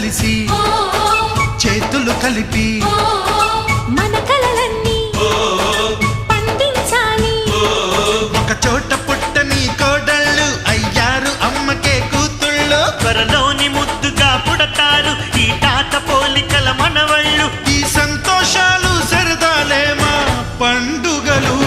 కలిసి చేతులు కలిపి మన కలలన్నీ పండించాలి. ఒక చోట పుట్టని కోడళ్ళు అయ్యారు అమ్మకే కూతుళ్ళు. త్వరలోని ముద్దుగా పుడతారు ఈ తాత పోలికల మనవళ్ళు. ఈ సంతోషాలు సరదాలే మా పండుగలు.